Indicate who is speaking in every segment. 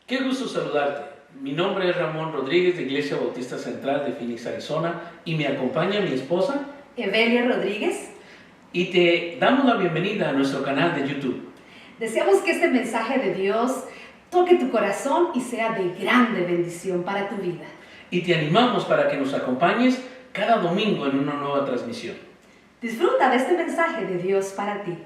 Speaker 1: Qué gusto saludarte. Mi nombre es Ramón Rodríguez de Iglesia Bautista Central de Phoenix, Arizona, y me acompaña mi esposa,
Speaker 2: Evelia Rodríguez.
Speaker 1: y te damos la bienvenida a nuestro canal de YouTube.
Speaker 2: Deseamos que este mensaje de Dios toque tu corazón y sea de grande bendición para tu vida.
Speaker 1: Y te animamos para que nos acompañes cada domingo en una nueva transmisión.
Speaker 2: Disfruta de este mensaje de Dios para ti.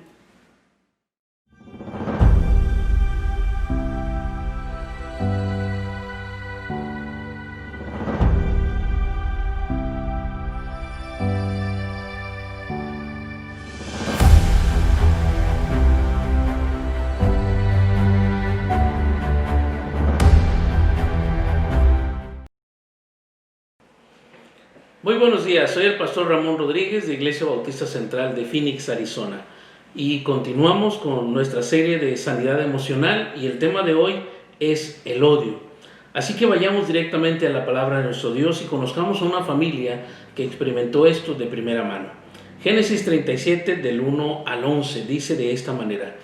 Speaker 1: Muy buenos días, soy el pastor Ramón Rodríguez de Iglesia Bautista Central de Phoenix, Arizona. Y continuamos con nuestra serie de sanidad emocional y el tema de hoy es el odio. Así que vayamos directamente a la palabra de nuestro Dios y conozcamos a una familia que experimentó esto de primera mano. Génesis 37 del 1 al 11 dice de esta manera: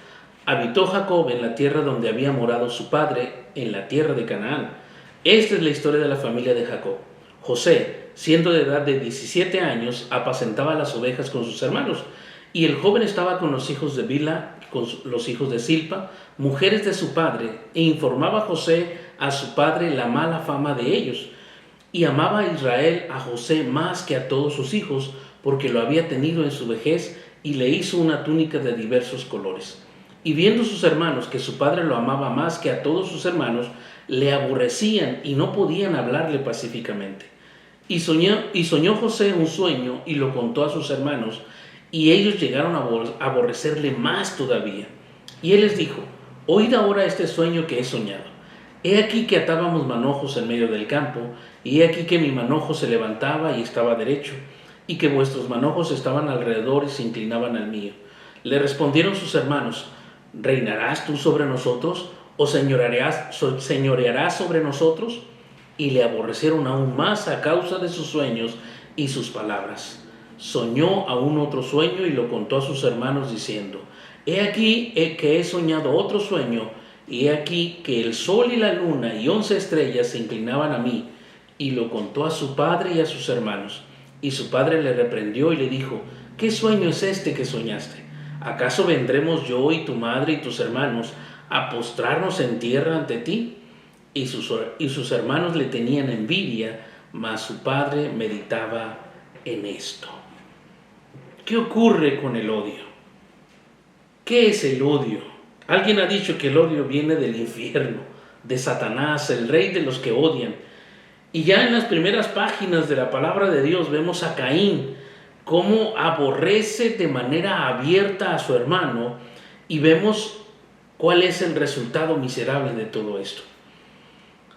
Speaker 1: habitó Jacob en la tierra donde había morado su padre, en la tierra de Canaán. Esta es la historia de la familia de Jacob. José, siendo de edad de 17 años, apacentaba las ovejas con sus hermanos, y el joven estaba con los hijos de Bilha, con los hijos de Silpa, mujeres de su padre, e informaba José a su padre la mala fama de ellos. Y amaba a Israel a José más que a todos sus hijos, porque lo había tenido en su vejez, y le hizo una túnica de diversos colores. Y viendo sus hermanos que su padre lo amaba más que a todos sus hermanos, le aborrecían y no podían hablarle pacíficamente. Y soñó José un sueño y lo contó a sus hermanos, y ellos llegaron a aborrecerle más todavía. Y él les dijo: oíd ahora este sueño que he soñado. He aquí que atábamos manojos en medio del campo, y he aquí que mi manojo se levantaba y estaba derecho, y que vuestros manojos estaban alrededor y se inclinaban al mío. Le respondieron sus hermanos: ¿reinarás tú sobre nosotros, o señorearás sobre nosotros? Y le aborrecieron aún más a causa de sus sueños y sus palabras. Soñó aún otro sueño y lo contó a sus hermanos diciendo: he aquí que he soñado otro sueño, y he aquí que el sol y la luna y 11 estrellas se inclinaban a mí. Y lo contó a su padre y a sus hermanos. Y su padre le reprendió y le dijo: ¿qué sueño es este que soñaste? ¿Acaso vendremos yo y tu madre y tus hermanos a postrarnos en tierra ante ti? Y sus hermanos le tenían envidia, mas su padre meditaba en esto. ¿Qué ocurre con el odio? ¿Qué es el odio? Alguien ha dicho que el odio viene del infierno, de Satanás, el rey de los que odian. Y ya en las primeras páginas de la palabra de Dios vemos a Caín cómo aborrece de manera abierta a su hermano, y vemos cuál es el resultado miserable de todo esto.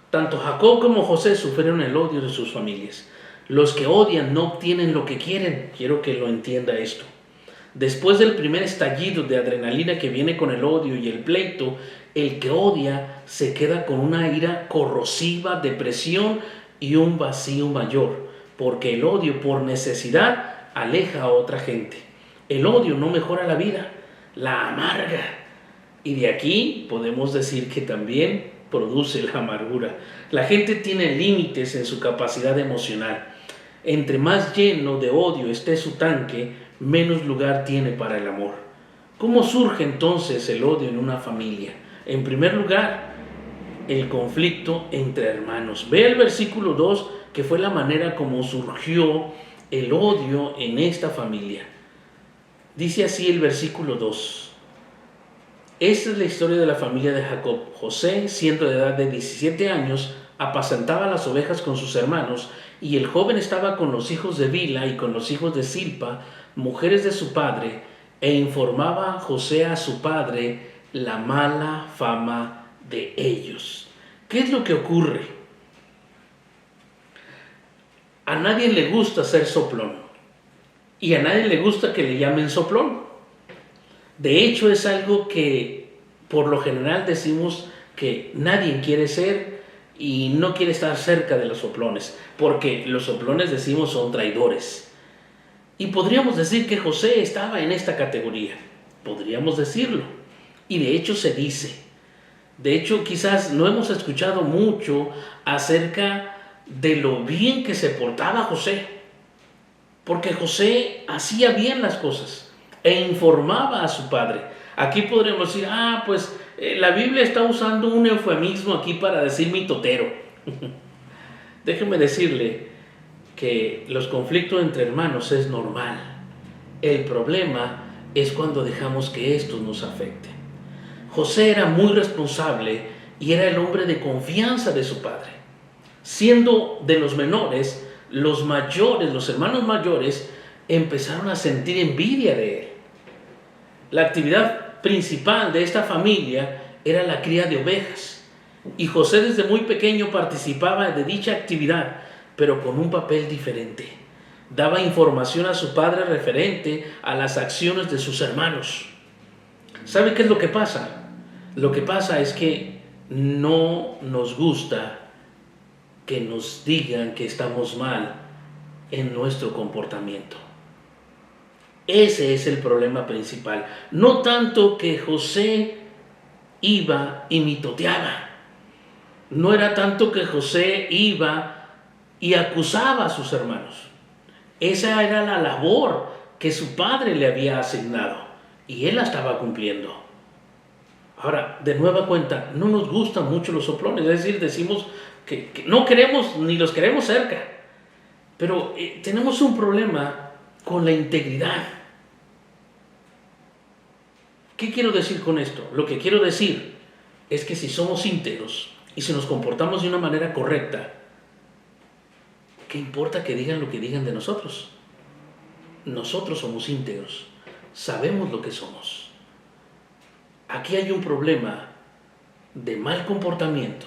Speaker 1: Tanto Jacob como José sufrieron el odio de sus familias. Los que odian no obtienen lo que quieren. Quiero que lo entienda esto. Después del primer estallido de adrenalina que viene con el odio y el pleito, el que odia se queda con una ira corrosiva, depresión y un vacío mayor, porque el odio por necesidad aleja a otra gente. El odio no mejora la vida, la amarga. Y de aquí podemos decir que también produce la amargura. La gente tiene límites en su capacidad emocional. Entre más lleno de odio esté su tanque, menos lugar tiene para el amor. ¿Cómo surge entonces el odio en una familia? En primer lugar, el conflicto entre hermanos. Ve el versículo 2, que fue la manera como surgió el odio en esta familia. Dice así el versículo 2. Esta es la historia de la familia de Jacob. José, siendo de edad de 17 años, apacentaba las ovejas con sus hermanos, y el joven estaba con los hijos de Bilha y con los hijos de Silpa, mujeres de su padre, e informaba José a su padre la mala fama de ellos. ¿Qué es lo que ocurre? A nadie le gusta ser soplón, y a nadie le gusta que le llamen soplón. De hecho, es algo que por lo general decimos que nadie quiere ser y no quiere estar cerca de los soplones, porque los soplones, decimos, son traidores. Y podríamos decir que José estaba en esta categoría, podríamos decirlo. Y de hecho se dice, De hecho, quizás no hemos escuchado mucho acerca de lo bien que se portaba José, porque José hacía bien las cosas e informaba a su padre. Aquí podremos decir, pues la Biblia está usando un eufemismo aquí para decir mitotero. Déjeme decirle que los conflictos entre hermanos es normal. El problema es cuando dejamos que esto nos afecte. José era muy responsable y era el hombre de confianza de su padre. Siendo de los menores, los mayores, los hermanos mayores, empezaron a sentir envidia de él. La actividad principal de esta familia era la cría de ovejas. Y José desde muy pequeño participaba de dicha actividad, pero con un papel diferente. Daba información a su padre referente a las acciones de sus hermanos. ¿Sabe qué es lo que pasa? Lo que pasa es que no nos gusta que nos digan que estamos mal en nuestro comportamiento. Ese es el problema principal. No tanto que José iba y mitoteaba. No era tanto que José iba y acusaba a sus hermanos. Esa era la labor que su padre le había asignado y él la estaba cumpliendo. Ahora, de nueva cuenta, no nos gustan mucho los soplones, es decir, decimos que no queremos ni los queremos cerca, pero tenemos un problema con la integridad. ¿Qué quiero decir con esto? Lo que quiero decir es que si somos íntegros y si nos comportamos de una manera correcta, ¿qué importa que digan lo que digan de nosotros? Nosotros somos íntegros, sabemos lo que somos. Aquí hay un problema de mal comportamiento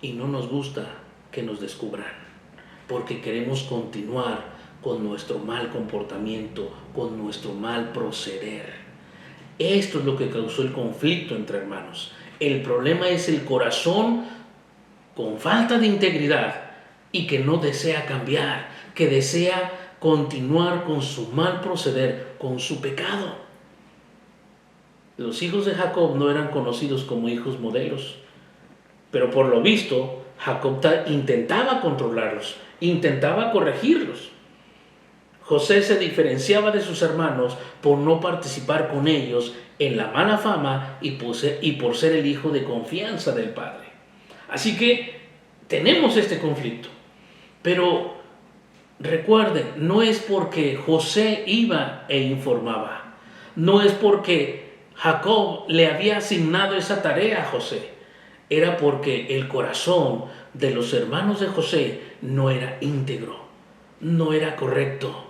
Speaker 1: y no nos gusta que nos descubran, porque queremos continuar con nuestro mal comportamiento, con nuestro mal proceder. Esto es lo que causó el conflicto entre hermanos. El problema es el corazón con falta de integridad y que no desea cambiar, que desea continuar con su mal proceder, con su pecado. Los hijos de Jacob no eran conocidos como hijos modelos, pero por lo visto Jacob intentaba controlarlos, intentaba corregirlos. José se diferenciaba de sus hermanos por no participar con ellos en la mala fama y por ser el hijo de confianza del padre. Así que tenemos este conflicto, pero recuerden, no es porque José iba e informaba, no es porque Jacob le había asignado esa tarea a José, era porque el corazón de los hermanos de José no era íntegro, no era correcto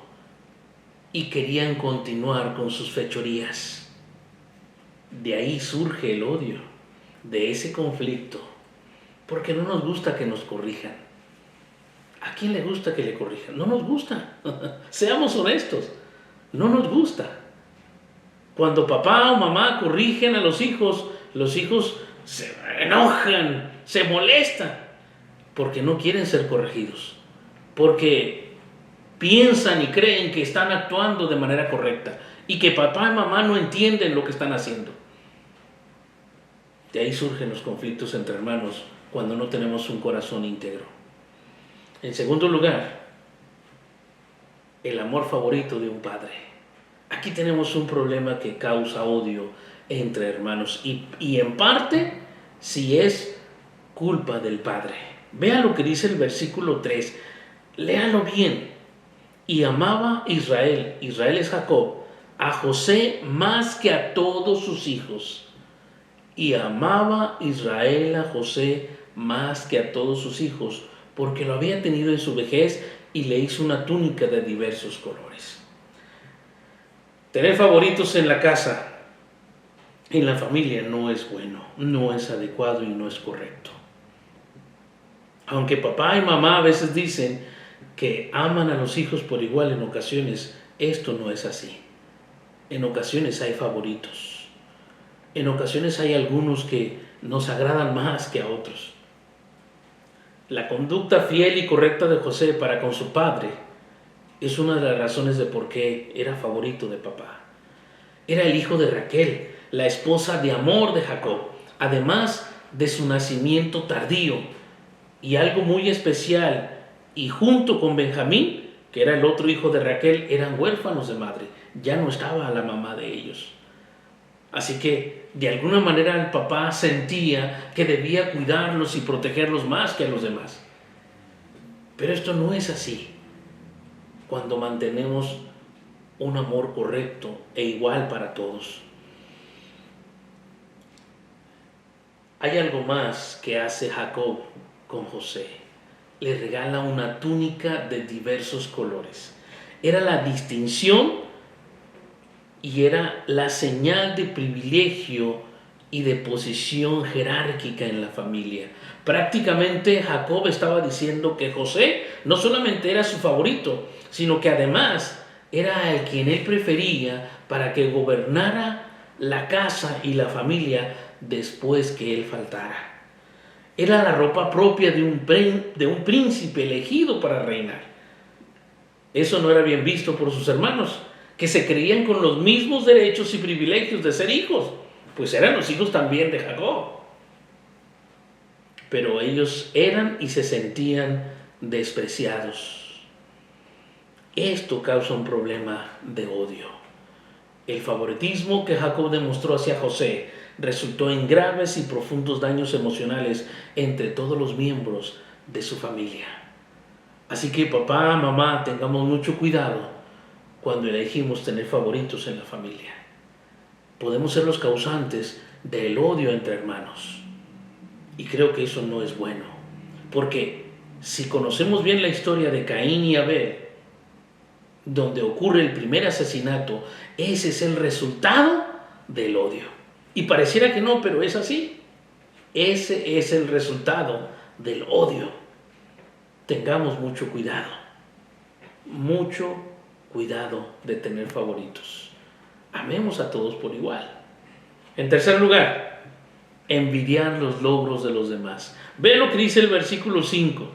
Speaker 1: y querían continuar con sus fechorías. De ahí surge el odio, de ese conflicto, porque no nos gusta que nos corrijan. ¿A quién le gusta que le corrijan? No nos gusta. Seamos honestos, no nos gusta. Cuando papá o mamá corrigen a los hijos se enojan, se molestan, porque no quieren ser corregidos, porque piensan y creen que están actuando de manera correcta y que papá y mamá no entienden lo que están haciendo. De ahí surgen los conflictos entre hermanos cuando no tenemos un corazón íntegro. En segundo lugar, el amor favorito de un padre. Aquí tenemos un problema que causa odio entre hermanos y en parte si es culpa del padre. Vean lo que dice el versículo 3, léalo bien. Y amaba Israel es Jacob, a José más que a todos sus hijos. Y amaba Israel a José más que a todos sus hijos, porque lo había tenido en su vejez y le hizo una túnica de diversos colores. Tener favoritos en la casa, en la familia, no es bueno, no es adecuado y no es correcto. Aunque papá y mamá a veces dicen que aman a los hijos por igual, en ocasiones esto no es así. En ocasiones hay favoritos. En ocasiones hay algunos que nos agradan más que a otros. La conducta fiel y correcta de José para con su padre es una de las razones de por qué era favorito de papá. Era el hijo de Raquel, la esposa de amor de Jacob. además de su nacimiento tardío. Y algo muy especial, y junto con Benjamín, que era el otro hijo de Raquel, eran huérfanos de madre, ya no estaba la mamá de ellos. Así que de alguna manera el papá sentía que debía cuidarlos y protegerlos más que a los demás. Pero esto no es así cuando mantenemos un amor correcto e igual para todos. Hay algo más que hace Jacob con José. Le regala una túnica de diversos colores. Era la distinción y era la señal de privilegio y de posición jerárquica en la familia. Prácticamente Jacob estaba diciendo que José no solamente era su favorito, sino que además era el quien él prefería para que gobernara la casa y la familia después que él faltara. Era la ropa propia de un príncipe elegido para reinar. Eso no era bien visto por sus hermanos, que se creían con los mismos derechos y privilegios de ser hijos, pues eran los hijos también de Jacob. Pero ellos eran y se sentían despreciados. Esto causa un problema de odio. El favoritismo que Jacob demostró hacia José resultó en graves y profundos daños emocionales entre todos los miembros de su familia. Así que papá, mamá, tengamos mucho cuidado cuando elegimos tener favoritos en la familia. Podemos ser los causantes del odio entre hermanos. Y creo que eso no es bueno. Porque si conocemos bien la historia de Caín y Abel, donde ocurre el primer asesinato, ese es el resultado del odio. Y pareciera que no, pero es así. Ese es el resultado del odio. Tengamos mucho cuidado de tener favoritos. Amemos a todos por igual. En tercer lugar, envidiar los logros de los demás. Ve lo que dice el versículo 5.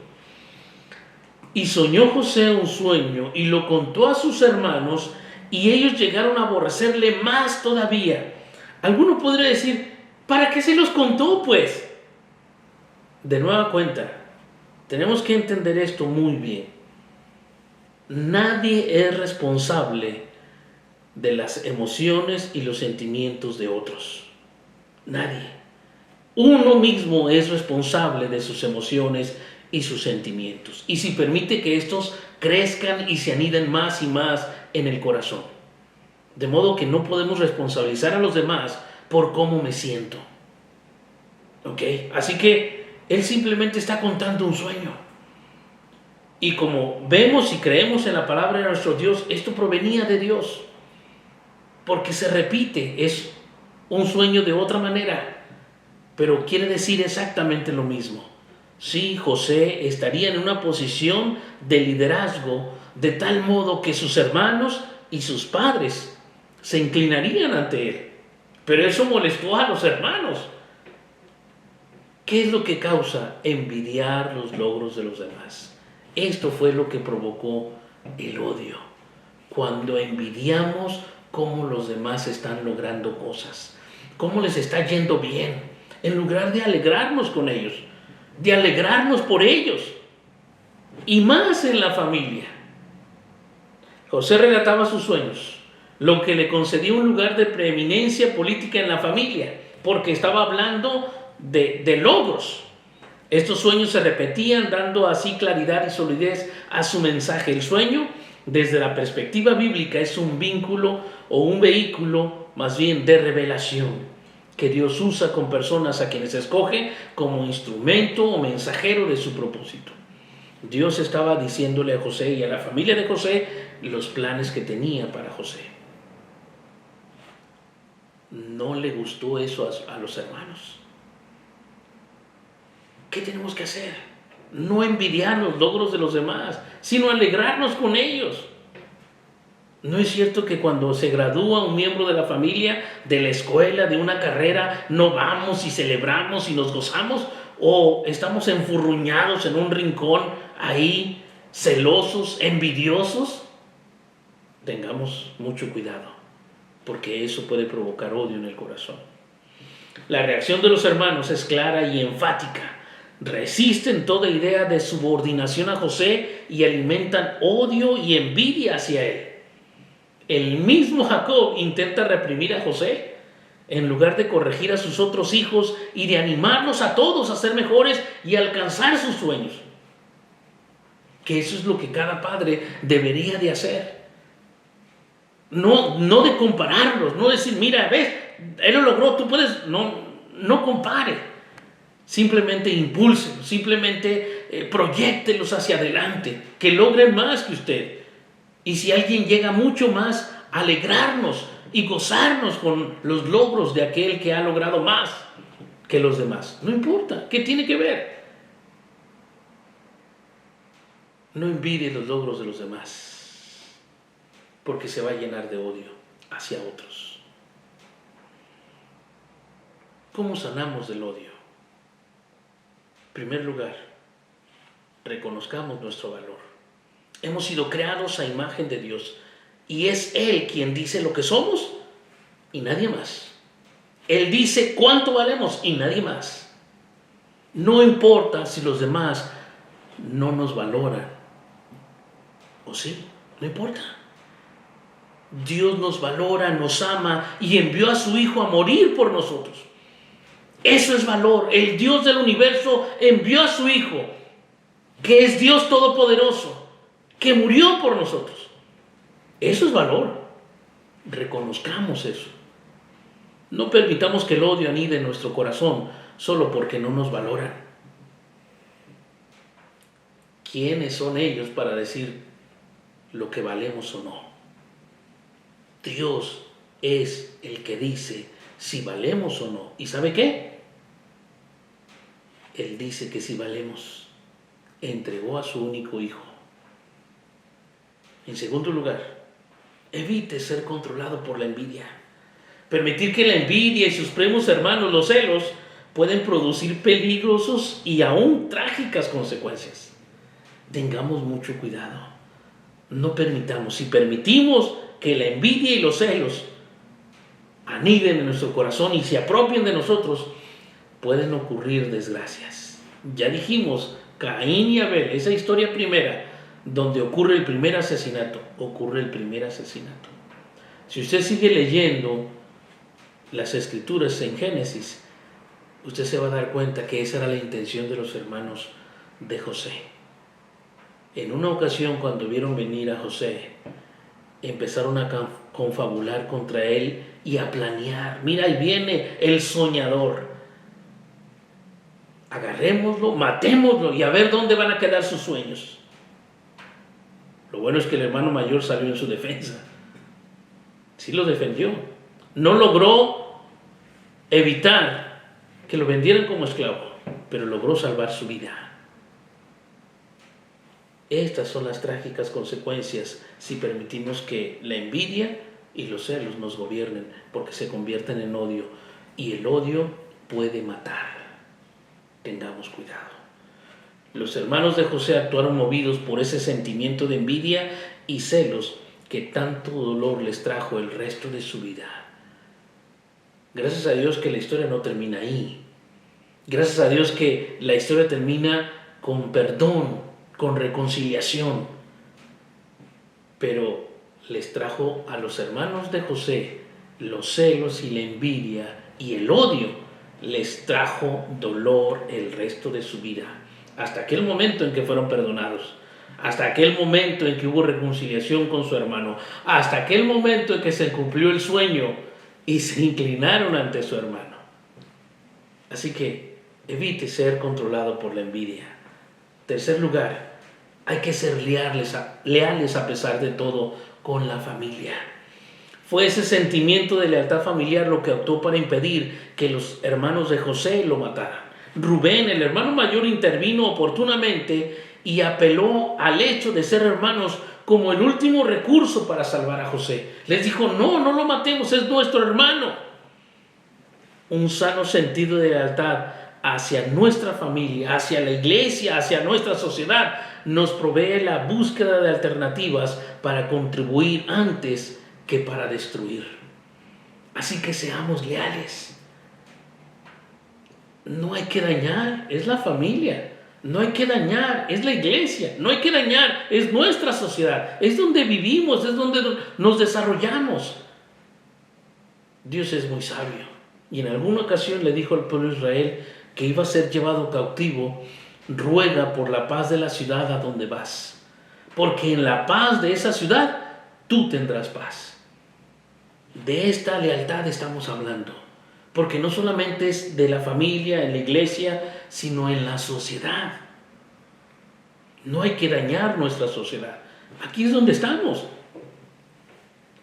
Speaker 1: Y soñó José un sueño y lo contó a sus hermanos y ellos llegaron a aborrecerle más todavía. Alguno podría decir, ¿para qué se los contó pues? De nueva cuenta, tenemos que entender esto muy bien. Nadie es responsable de las emociones y los sentimientos de otros. Nadie. Uno mismo es responsable de sus emociones y sus sentimientos. Y si permite que estos crezcan y se aniden más y más en el corazón. De modo que no podemos responsabilizar a los demás por cómo me siento. ¿Ok? Así que él simplemente está contando un sueño. Y como vemos y creemos en la palabra de nuestro Dios, esto provenía de Dios. Porque se repite, es un sueño de otra manera, pero quiere decir exactamente lo mismo. Sí, José estaría en una posición de liderazgo de tal modo que sus hermanos y sus padres se inclinarían ante él. Pero eso molestó a los hermanos. ¿Qué es lo que causa? Envidiar los logros de los demás. Esto fue lo que provocó el odio. Cuando envidiamos cómo los demás están logrando cosas, cómo les está yendo bien, en lugar de alegrarnos con ellos, de alegrarnos por ellos, y más en la familia. José relataba sus sueños, lo que le concedía un lugar de preeminencia política en la familia, porque estaba hablando de logros. Estos sueños se repetían, dando así claridad y solidez a su mensaje. El sueño, desde la perspectiva bíblica, es un vínculo o un vehículo más bien de revelación que Dios usa con personas a quienes escoge como instrumento o mensajero de su propósito. Dios estaba diciéndole a José y a la familia de José los planes que tenía para José. No le gustó eso a los hermanos. ¿Qué tenemos que hacer? No envidiar los logros de los demás, sino alegrarnos con ellos. ¿No es cierto que cuando se gradúa un miembro de la familia, de la escuela, de una carrera, no vamos y celebramos y nos gozamos? ¿O estamos enfurruñados en un rincón ahí, celosos, envidiosos? Tengamos mucho cuidado, porque eso puede provocar odio en el corazón. La reacción de los hermanos es clara y enfática. Resisten toda idea de subordinación a José y alimentan odio y envidia hacia él. El mismo Jacob intenta reprimir a José en lugar de corregir a sus otros hijos y de animarlos a todos a ser mejores y alcanzar sus sueños. Que eso es lo que cada padre debería de hacer. No de compararlos, no decir, mira, ves, él lo logró, tú puedes, no compare. Simplemente impúlselos, simplemente proyéctelos hacia adelante, que logren más que usted. Y si alguien llega mucho más, alegrarnos y gozarnos con los logros de aquel que ha logrado más que los demás. No importa, ¿qué tiene que ver? No envidie los logros de los demás, porque se va a llenar de odio hacia otros. ¿Cómo sanamos del odio? En primer lugar, reconozcamos nuestro valor. Hemos sido creados a imagen de Dios y es Él quien dice lo que somos y nadie más. Él dice cuánto valemos y nadie más. No importa si los demás no nos valoran. ¿O sí? No importa. Dios nos valora, nos ama y envió a su Hijo a morir por nosotros. Eso es valor. El Dios del universo envió a su Hijo, que es Dios todopoderoso, que murió por nosotros. Eso es valor. Reconozcamos eso. No permitamos que el odio anide en nuestro corazón solo porque no nos valoran. ¿Quiénes son ellos para decir lo que valemos o no? Dios es el que dice si valemos o no. ¿Y sabe qué? Él dice que si valemos, entregó a su único Hijo. En segundo lugar, evite ser controlado por la envidia. Permitir que la envidia y sus primos hermanos, los celos, pueden producir peligrosos y aún trágicas consecuencias. Tengamos mucho cuidado. No permitamos, si permitimos que la envidia y los celos aniden en nuestro corazón y se apropien de nosotros, pueden ocurrir desgracias. Ya dijimos, Caín y Abel, esa historia primera, donde ocurre el primer asesinato, ocurre el primer asesinato. Si usted sigue leyendo las escrituras en Génesis, usted se va a dar cuenta que esa era la intención de los hermanos de José. En una ocasión, cuando vieron venir a José, empezaron a confabular contra él y a planear. Mira, ahí viene el soñador. Agarrémoslo, matémoslo y a ver dónde van a quedar sus sueños. Lo bueno es que el hermano mayor salió en su defensa. Sí lo defendió. No logró evitar que lo vendieran como esclavo, pero logró salvar su vida. Estas son las trágicas consecuencias si permitimos que la envidia y los celos nos gobiernen, porque se convierten en odio y el odio puede matar. Tengamos cuidado. Los hermanos de José actuaron movidos por ese sentimiento de envidia y celos que tanto dolor les trajo el resto de su vida. Gracias a Dios que la historia no termina ahí. Gracias a Dios que la historia termina con perdón, con reconciliación. Pero les trajo a los hermanos de José los celos y la envidia y el odio. Les trajo dolor el resto de su vida. Hasta aquel momento en que fueron perdonados. Hasta aquel momento en que hubo reconciliación con su hermano. Hasta aquel momento en que se cumplió el sueño y se inclinaron ante su hermano. Así que evite ser controlado por la envidia. Tercer lugar, hay que ser leales a pesar de todo con la familia. Fue ese sentimiento de lealtad familiar lo que optó para impedir que los hermanos de José lo mataran. Rubén, el hermano mayor, intervino oportunamente y apeló al hecho de ser hermanos como el último recurso para salvar a José. Les dijo, no lo matemos, es nuestro hermano. Un sano sentido de lealtad hacia nuestra familia, hacia la iglesia, hacia nuestra sociedad, nos provee la búsqueda de alternativas para contribuir antes que para destruir. Así que seamos leales. no hay que dañar, es la familia. No hay que dañar, es la iglesia. No hay que dañar, es nuestra sociedad. Es donde vivimos, es donde nos desarrollamos. Dios es muy sabio. Y en alguna ocasión le dijo al pueblo de Israel que iba a ser llevado cautivo. Ruega por la paz de la ciudad a donde vas, porque en la paz de esa ciudad tú tendrás paz. De esta lealtad estamos hablando, porque no solamente es de la familia, en la iglesia, sino en la sociedad. No hay que dañar nuestra sociedad. Aquí es donde estamos.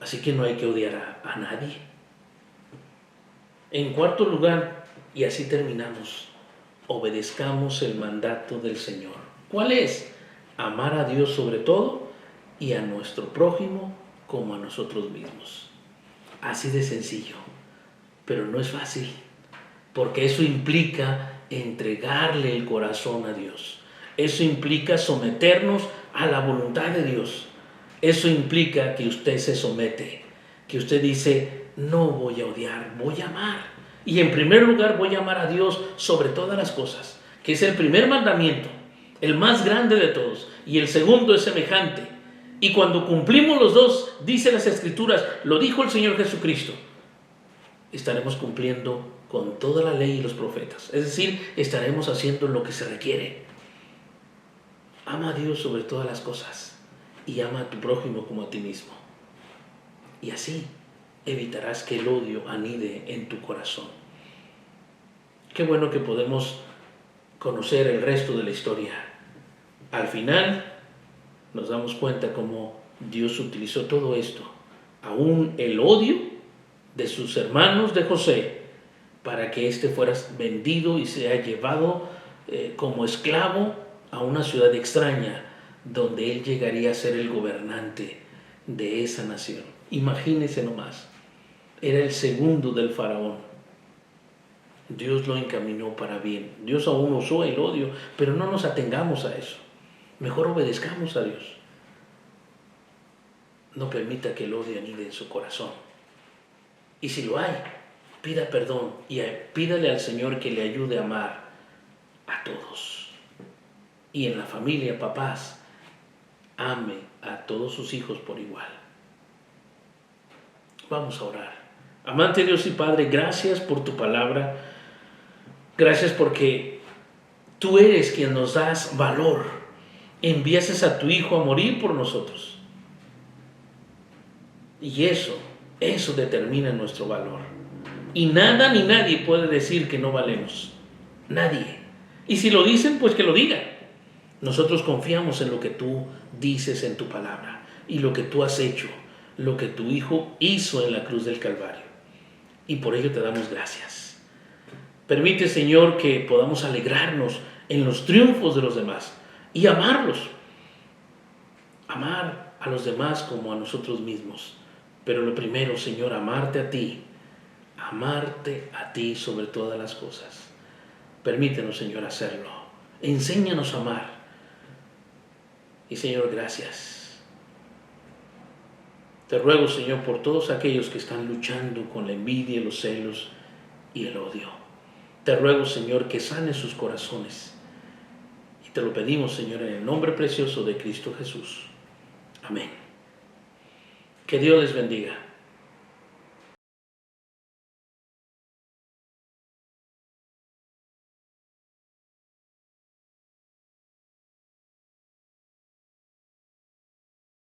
Speaker 1: Así que no hay que odiar a nadie. En cuarto lugar, y así terminamos, obedezcamos el mandato del Señor. ¿Cuál es? Amar a Dios sobre todo y a nuestro prójimo como a nosotros mismos. Así de sencillo, pero no es fácil, porque eso implica entregarle el corazón a Dios. Eso implica someternos a la voluntad de Dios. Eso implica que usted se somete, que usted dice, no voy a odiar, voy a amar. Y en primer lugar voy a amar a Dios sobre todas las cosas, que es el primer mandamiento, el más grande de todos. Y el segundo es semejante. Y cuando cumplimos los dos, dice las Escrituras, lo dijo el Señor Jesucristo, estaremos cumpliendo con toda la ley y los profetas. Es decir, estaremos haciendo lo que se requiere. Ama a Dios sobre todas las cosas y ama a tu prójimo como a ti mismo. Y así evitarás que el odio anide en tu corazón. Qué bueno que podemos conocer el resto de la historia. Al final nos damos cuenta cómo Dios utilizó todo esto, aún el odio de sus hermanos de José, para que éste fuera vendido y sea llevado como esclavo a una ciudad extraña, donde él llegaría a ser el gobernante de esa nación. Imagínense nomás, era el segundo del faraón. Dios lo encaminó para bien. Dios aún usó el odio, pero no nos atengamos a eso. Mejor obedezcamos a Dios. No permita que el odio anide en su corazón. Y si lo hay, pida perdón y pídale al Señor que le ayude a amar a todos. Y en la familia, papás, ame a todos sus hijos por igual. Vamos a orar. Amante Dios y Padre, gracias por tu palabra. Gracias porque tú eres quien nos das valor. Envías a tu Hijo a morir por nosotros. Y eso determina nuestro valor. Y nada ni nadie puede decir que no valemos. Nadie. Y si lo dicen, pues que lo digan. Nosotros confiamos en lo que tú dices en tu palabra y lo que tú has hecho, lo que tu Hijo hizo en la cruz del Calvario. Y por ello te damos gracias. Permite, Señor, que podamos alegrarnos en los triunfos de los demás y amarlos. Amar a los demás como a nosotros mismos. Pero lo primero, Señor, amarte a ti sobre todas las cosas. Permítenos, Señor, hacerlo. Enséñanos a amar. Y, Señor, gracias. Te ruego, Señor, por todos aquellos que están luchando con la envidia, los celos y el odio. Te ruego, Señor, que sane sus corazones. Y te lo pedimos, Señor, en el nombre precioso de Cristo Jesús. Amén. Que Dios les bendiga.